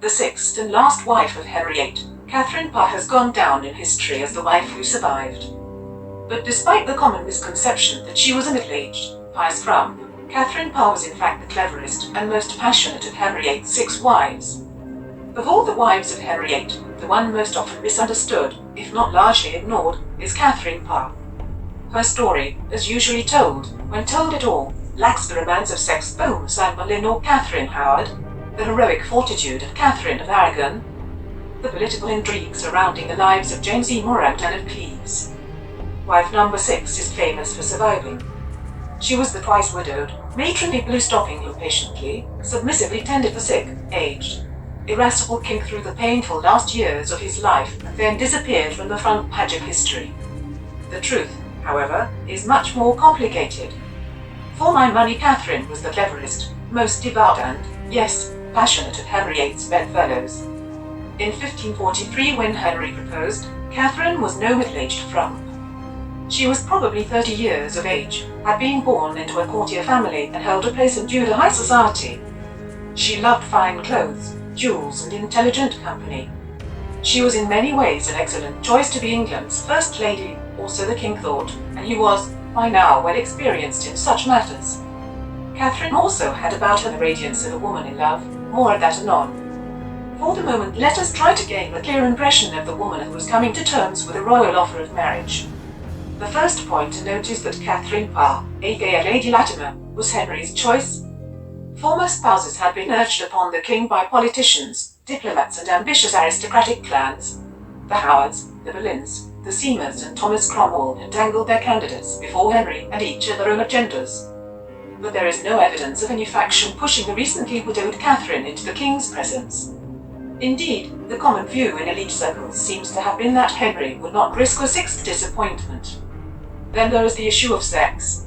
The sixth and last wife of Henry VIII, Katherine Parr has gone down in history as the wife who survived. But despite the common misconception that she was a middle-aged, pious frump, Katherine Parr was in fact the cleverest and most passionate of Henry VIII's 6 wives. Of all the wives of Henry VIII, the one most often misunderstood, if not largely ignored, is Katherine Parr. Her story, as usually told, when told at all, lacks the romance of sex poems Anne Boleyn or Catherine Howard, the heroic fortitude of Catherine of Aragon, the political intrigue surrounding the lives of James E. Morant and of Cleves. Wife number 6 is famous for surviving. She was the twice widowed, matronly blue-stocking who patiently, submissively tended the sick, aged, irascible king through the painful last years of his life and then disappeared from the front page of history. The truth, however, is much more complicated. For my money, Catherine was the cleverest, most devout and, yes, passionate of Henry VIII's bedfellows. In 1543, when Henry proposed, Catherine was no middle-aged frump. She was probably 30 years of age, had been born into a courtier family and held a place in Tudor high society. She loved fine clothes, jewels and intelligent company. She was in many ways an excellent choice to be England's first lady, or so the king thought, and he was, by now, well experienced in such matters. Catherine also had about her the radiance of a woman in love, more of that anon. For the moment, let us try to gain a clear impression of the woman who was coming to terms with a royal offer of marriage. The first point to note is that Katherine Parr, aka Lady Latimer, was Henry's choice. Former spouses had been urged upon the king by politicians, diplomats and ambitious aristocratic clans. The Howards, the Boleyns, the Seymours and Thomas Cromwell had dangled their candidates before Henry and each had their own agendas. But there is no evidence of any faction pushing the recently widowed Catherine into the king's presence. Indeed, the common view in elite circles seems to have been that Henry would not risk a 6th disappointment. Then there is the issue of sex.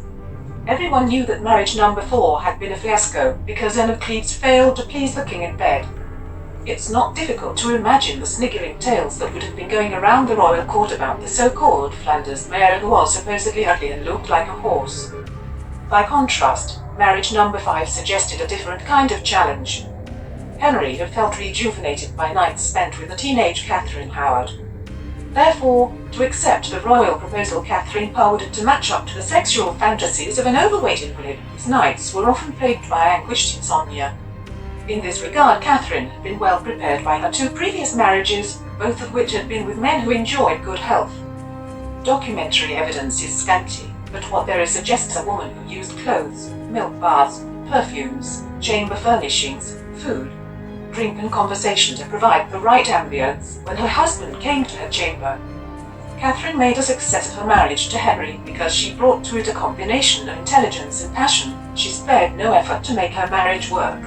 Everyone knew that marriage number 4 had been a fiasco because Anne of Cleves failed to please the king in bed. It's not difficult to imagine the sniggering tales that would have been going around the royal court about the so-called Flanders mare who was supposedly ugly and looked like a horse. By contrast, marriage number 5 suggested a different kind of challenge. Henry had felt rejuvenated by nights spent with the teenage Catherine Howard. Therefore, to accept the royal proposal, Katherine Parr would have to match up to the sexual fantasies of an overweight invalid whose nights were often plagued by anguished insomnia. In this regard, Catherine had been well prepared by her 2 previous marriages, both of which had been with men who enjoyed good health. Documentary evidence is scanty, but what there is suggests a woman who used clothes, milk baths, perfumes, chamber furnishings, food, drink and conversation to provide the right ambience when her husband came to her chamber. Catherine made a success of her marriage to Henry because she brought to it a combination of intelligence and passion. She spared no effort to make her marriage work.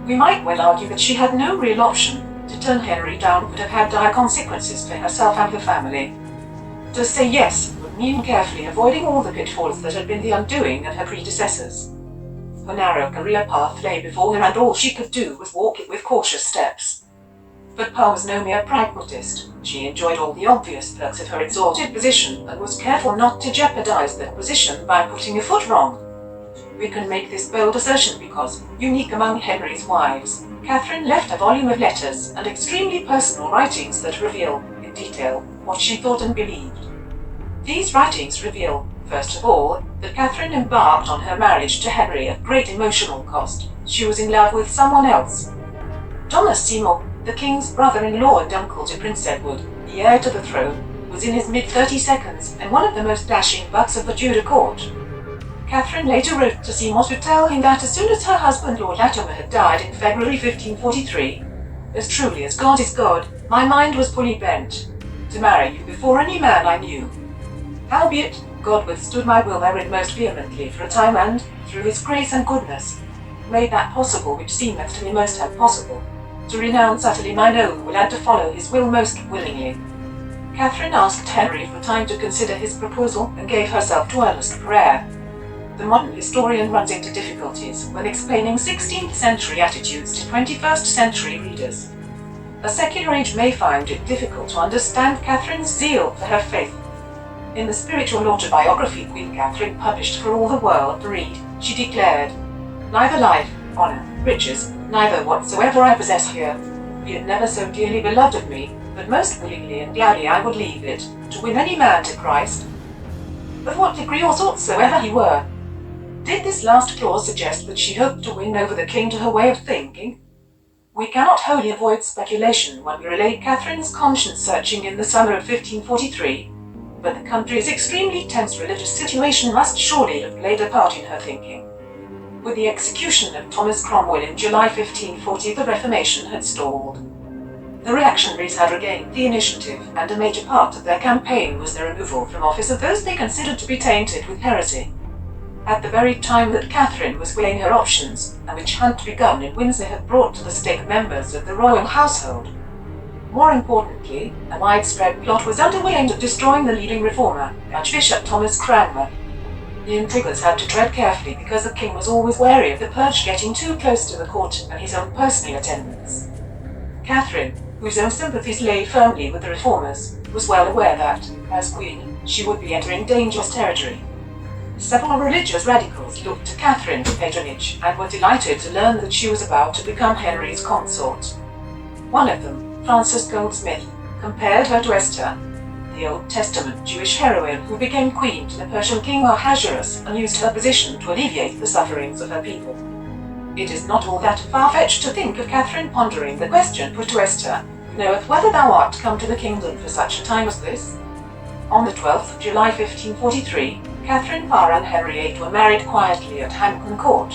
We might well argue that she had no real option. To turn Henry down would have had dire consequences for herself and the family. To say yes would mean carefully avoiding all the pitfalls that had been the undoing of her predecessors. A narrow career path lay before her and all she could do was walk it with cautious steps. But Parr was no mere pragmatist. She enjoyed all the obvious perks of her exalted position and was careful not to jeopardize that position by putting a foot wrong. We can make this bold assertion because, unique among Henry's wives, Catherine left a volume of letters and extremely personal writings that reveal, in detail, what she thought and believed. These writings reveal, first of all, that Catherine embarked on her marriage to Henry at great emotional cost. She was in love with someone else. Thomas Seymour, the king's brother-in-law and uncle to Prince Edward, the heir to the throne, was in his mid-32s and one of the most dashing bucks of the Tudor court. Catherine later wrote to Seymour to tell him that as soon as her husband Lord Latimer had died in February 1543, as truly as God is God, my mind was fully bent to marry you before any man I knew. Howbeit, God withstood my will therein most vehemently for a time and, through his grace and goodness, made that possible which seemeth to me most impossible, to renounce utterly mine own will and to follow his will most willingly. Catherine asked Henry for time to consider his proposal and gave herself to earnest prayer. The modern historian runs into difficulties when explaining 16th century attitudes to 21st century readers. A secular age may find it difficult to understand Catherine's zeal for her faith. In the spiritual autobiography Queen Catherine published for all the world to read, she declared, "Neither life, honor, riches, neither whatsoever I possess here, he had never so dearly beloved of me, but most willingly and gladly I would leave it, to win any man to Christ, of what degree or sort soever he were. Did this last clause suggest that she hoped to win over the king to her way of thinking? We cannot wholly avoid speculation when we relate Catherine's conscience-searching in the summer of 1543, but the country's extremely tense religious situation must surely have played a part in her thinking. With the execution of Thomas Cromwell in July 1540, the Reformation had stalled. The reactionaries had regained the initiative, and a major part of their campaign was the removal from office of those they considered to be tainted with heresy. At the very time that Catherine was weighing her options, a witch hunt begun in Windsor had brought to the stake members of the royal household. More importantly, a widespread plot was underway aimed at destroying the leading reformer, Archbishop Thomas Cranmer. The intriguers had to tread carefully because the king was always wary of the purge getting too close to the court and his own personal attendants. Catherine, whose own sympathies lay firmly with the reformers, was well aware that, as queen, she would be entering dangerous territory. Several religious radicals looked to Catherine for patronage and were delighted to learn that she was about to become Henry's consort. One of them, Francis Goldsmith, compared her to Esther, the Old Testament Jewish heroine who became queen to the Persian king Ahasuerus and used her position to alleviate the sufferings of her people. It is not all that far-fetched to think of Catherine pondering the question put to Esther, "Who knoweth whether thou art come to the kingdom for such a time as this?" On the 12th of July 1543, Katherine Parr and Henry VIII were married quietly at Hampton Court.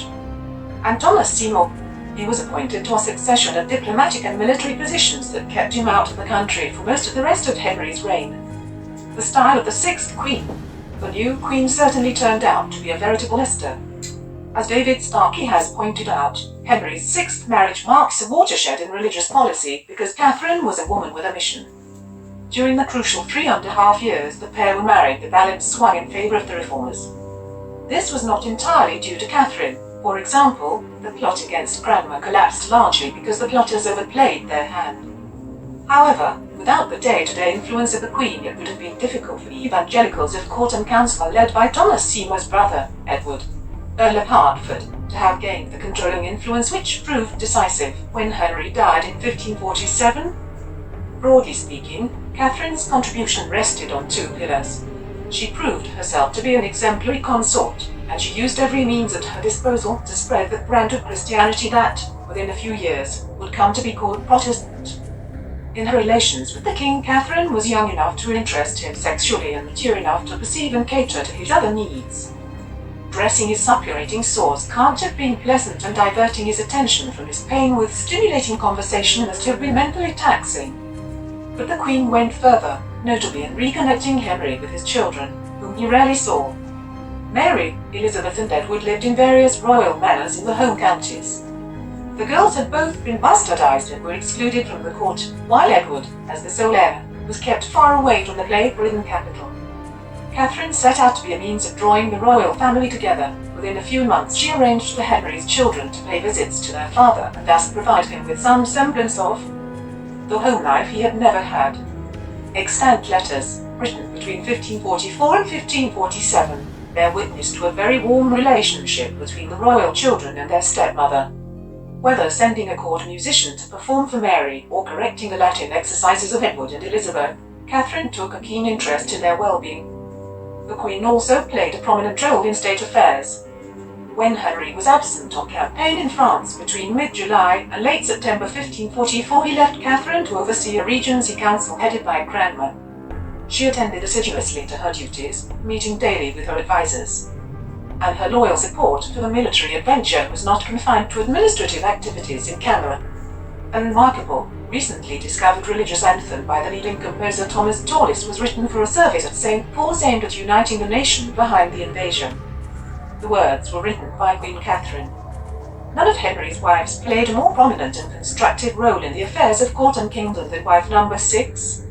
And Thomas Seymour, he was appointed to a succession of diplomatic and military positions that kept him out of the country for most of the rest of Henry's reign. The style of the sixth queen, the new queen certainly turned out to be a veritable Esther. As David Starkey has pointed out, Henry's sixth marriage marks a watershed in religious policy because Catherine was a woman with a mission. During the crucial 3.5 years the pair were married, the balance swung in favor of the reformers. This was not entirely due to Catherine. For example, the plot against Cranmer collapsed largely because the plotters overplayed their hand. However, without the day-to-day influence of the Queen, it would have been difficult for the evangelicals of court and council led by Thomas Seymour's brother, Edward, Earl of Hertford, to have gained the controlling influence which proved decisive when Henry died in 1547. Broadly speaking, Catherine's contribution rested on two pillars. She proved herself to be an exemplary consort, and she used every means at her disposal to spread the brand of Christianity that, within a few years, would come to be called Protestant. In her relations with the king, Catherine was young enough to interest him sexually and mature enough to perceive and cater to his other needs. Dressing his suppurating sores can't have been pleasant, and diverting his attention from his pain with stimulating conversation must have been mentally taxing. But the Queen went further, notably in reconnecting Henry with his children, whom he rarely saw. Mary, Elizabeth and Edward lived in various royal manors in the home counties. The girls had both been bastardized and were excluded from the court, while Edward, as the sole heir, was kept far away from the plague-ridden capital. Catherine set out to be a means of drawing the royal family together. Within a few months she arranged for Henry's children to pay visits to their father and thus provide him with some semblance of the home life he had never had. Extant letters, written between 1544 and 1547, bear witness to a very warm relationship between the royal children and their stepmother. Whether sending a court musician to perform for Mary or correcting the Latin exercises of Edward and Elizabeth, Catherine took a keen interest in their well-being. The Queen also played a prominent role in state affairs. When Henry was absent on campaign in France between mid-July and late September 1544, he left Catherine to oversee a Regency Council headed by Cranmer. She attended assiduously to her duties, meeting daily with her advisers. And her loyal support for the military adventure was not confined to administrative activities in camera. A remarkable, recently discovered religious anthem by the leading composer Thomas Tallis was written for a service at St. Paul's aimed at uniting the nation behind the invasion. The words were written by Queen Catherine. None of Henry's wives played a more prominent and constructive role in the affairs of court and kingdom than wife number 6.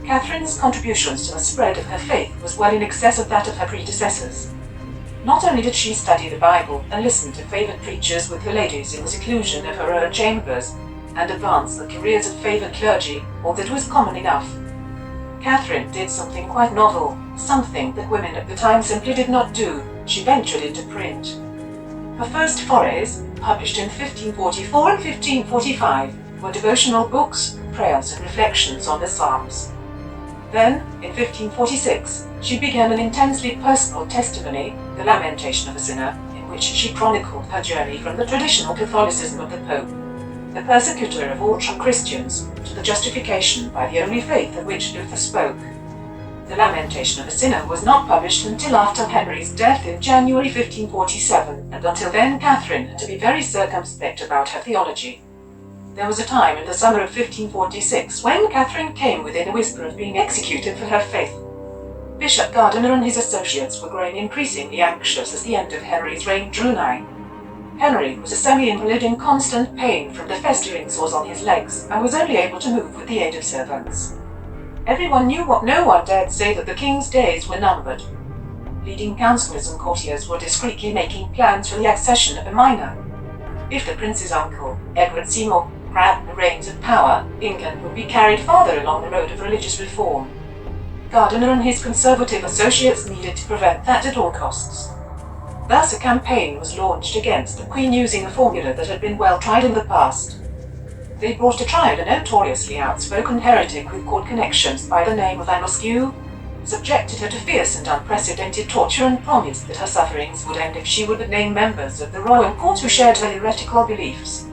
Catherine's contributions to the spread of her faith was well in excess of that of her predecessors. Not only did she study the Bible and listen to favoured preachers with her ladies in the seclusion of her own chambers, and advance the careers of favoured clergy, all that was common enough. Catherine did something quite novel, something that women at the time simply did not do. She ventured into print. Her first forays, published in 1544 and 1545, were devotional books, prayers and reflections on the Psalms. Then, in 1546, she began an intensely personal testimony, The Lamentation of a Sinner, in which she chronicled her journey from the traditional Catholicism of the Pope, the persecutor of all true Christians, to the justification by the only faith of which Luther spoke. The Lamentation of a Sinner was not published until after Henry's death in January 1547, and until then Catherine had to be very circumspect about her theology. There was a time in the summer of 1546 when Catherine came within a whisper of being executed for her faith. Bishop Gardiner and his associates were growing increasingly anxious as the end of Henry's reign drew nigh. Henry was a semi-invalid in constant pain from the festering sores on his legs, and was only able to move with the aid of servants. Everyone knew what no one dared say, that the king's days were numbered. Leading councillors and courtiers were discreetly making plans for the accession of a minor. If the prince's uncle, Edward Seymour, grabbed the reins of power, England would be carried farther along the road of religious reform. Gardiner and his conservative associates needed to prevent that at all costs. Thus a campaign was launched against the Queen using a formula that had been well tried in the past. They brought to trial a notoriously outspoken heretic with court connections by the name of Anne Askew, subjected her to fierce and unprecedented torture, and promised that her sufferings would end if she would but name members of the royal court who shared her heretical beliefs.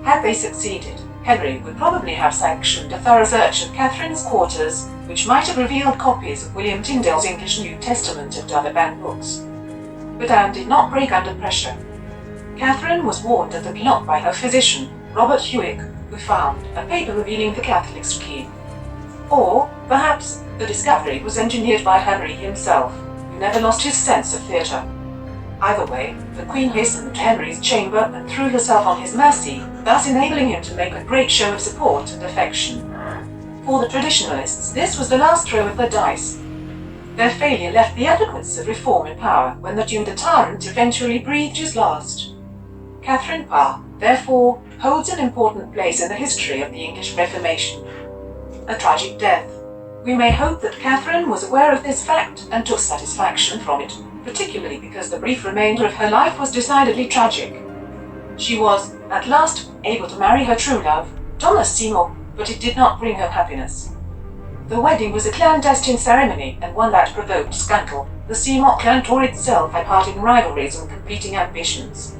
Had they succeeded, Henry would probably have sanctioned a thorough search of Catherine's quarters, which might have revealed copies of William Tyndale's English New Testament and other banned books. But Anne did not break under pressure. Catherine was warned of the plot by her physician, Robert Hewick, who found a paper revealing the Catholic scheme. Or, perhaps, the discovery was engineered by Henry himself, who never lost his sense of theatre. Either way, the Queen hastened to Henry's chamber and threw herself on his mercy, thus enabling him to make a great show of support and affection. For the traditionalists, this was the last throw of the dice. Their failure left the advocates of reform in power when the doomed tyrant eventually breathed his last. Katherine Parr, therefore, holds an important place in the history of the English Reformation. A tragic death. We may hope that Catherine was aware of this fact and took satisfaction from it, particularly because the brief remainder of her life was decidedly tragic. She was, at last, able to marry her true love, Thomas Seymour, but it did not bring her happiness. The wedding was a clandestine ceremony, and one that provoked scandal. The Seymour clan tore itself apart in rivalries and competing ambitions.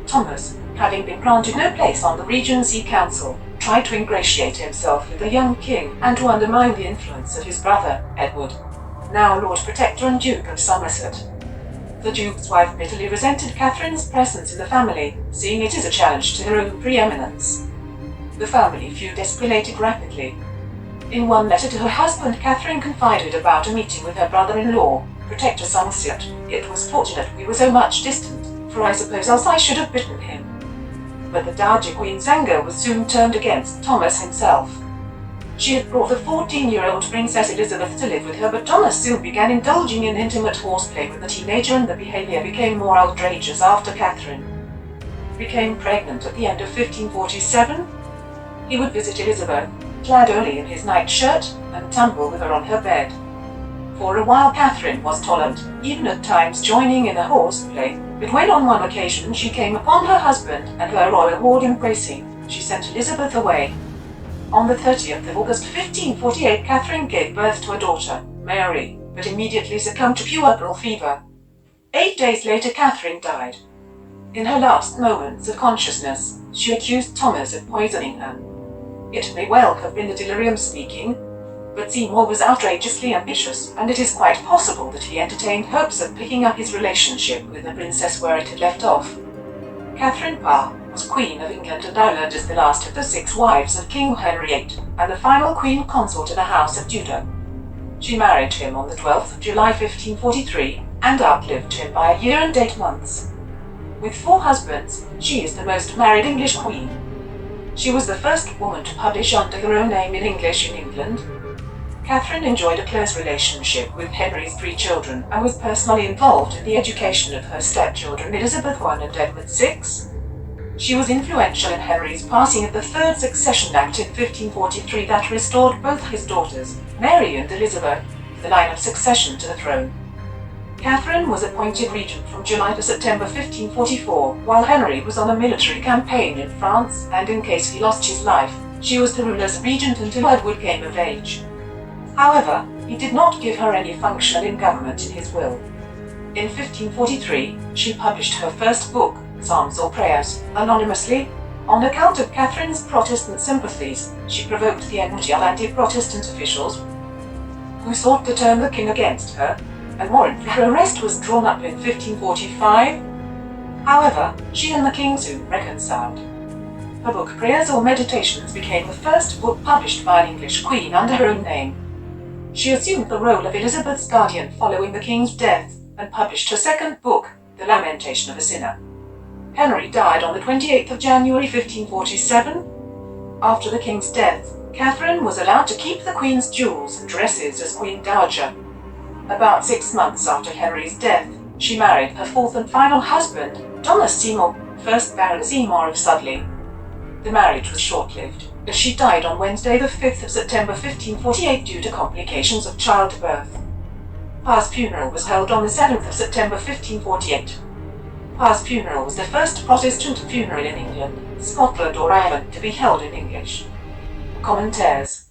Thomas, having been granted no place on the Regency Council, tried to ingratiate himself with the young king and to undermine the influence of his brother, Edward, now Lord Protector and Duke of Somerset. The Duke's wife bitterly resented Catherine's presence in the family, seeing it as a challenge to her own preeminence. The family feud escalated rapidly. In one letter to her husband, Catherine confided about a meeting with her brother-in-law, Protector Somerset. "It was fortunate we were so much distant, for I suppose else I should have bitten him." But the Dowager Queen's anger was soon turned against Thomas himself. She had brought the 14-year-old Princess Elizabeth to live with her, but Thomas soon began indulging in intimate horseplay with the teenager, and the behavior became more outrageous after Catherine became pregnant at the end of 1547. He would visit Elizabeth, clad only in his nightshirt, and tumble with her on her bed. For a while Catherine was tolerant, even at times joining in the horseplay, but when on one occasion she came upon her husband and her royal ward embracing, she sent Elizabeth away. On the 30th of August 1548, Catherine gave birth to a daughter, Mary, but immediately succumbed to puerperal fever. 8 days later, Catherine died. In her last moments of consciousness, she accused Thomas of poisoning her. It may well have been the delirium speaking, but Seymour was outrageously ambitious, and it is quite possible that he entertained hopes of picking up his relationship with the princess where it had left off. Katherine Parr was Queen of England and Ireland as the last of the 6 wives of King Henry VIII, and the final Queen Consort of the House of Tudor. She married him on the 12th of July 1543, and outlived him by a year and 8 months. With 4 husbands, she is the most married English queen. She was the first woman to publish under her own name in English in England. Catherine enjoyed a close relationship with Henry's 3 children, and was personally involved in the education of her stepchildren Elizabeth I and Edward VI. She was influential in Henry's passing of the Third Succession Act in 1543 that restored both his daughters, Mary and Elizabeth, the line of succession to the throne. Catherine was appointed regent from July to September 1544, while Henry was on a military campaign in France, and in case he lost his life, she was to rule as regent until Edward came of age. However, he did not give her any function in government in his will. In 1543, she published her first book, Psalms or Prayers, anonymously. On account of Catherine's Protestant sympathies, she provoked the enmity of anti-Protestant officials who sought to turn the king against her. A warrant for her arrest was drawn up in 1545. However, she and the king soon reconciled. Her book Prayers or Meditations became the first book published by an English queen under her own name. She assumed the role of Elizabeth's guardian following the king's death, and published her second book, The Lamentation of a Sinner. Henry died on the 28th of January 1547. After the king's death, Catherine was allowed to keep the queen's jewels and dresses as Queen Dowager. About 6 months after Henry's death, she married her fourth and final husband, Thomas Seymour, 1st Baron Seymour of Sudley. The marriage was short-lived, as she died on Wednesday the 5th of September 1548 due to complications of childbirth. Parr's funeral was held on the 7th of September 1548. Parr's funeral was the first Protestant funeral in England, Scotland or Ireland to be held in English. Commentaries.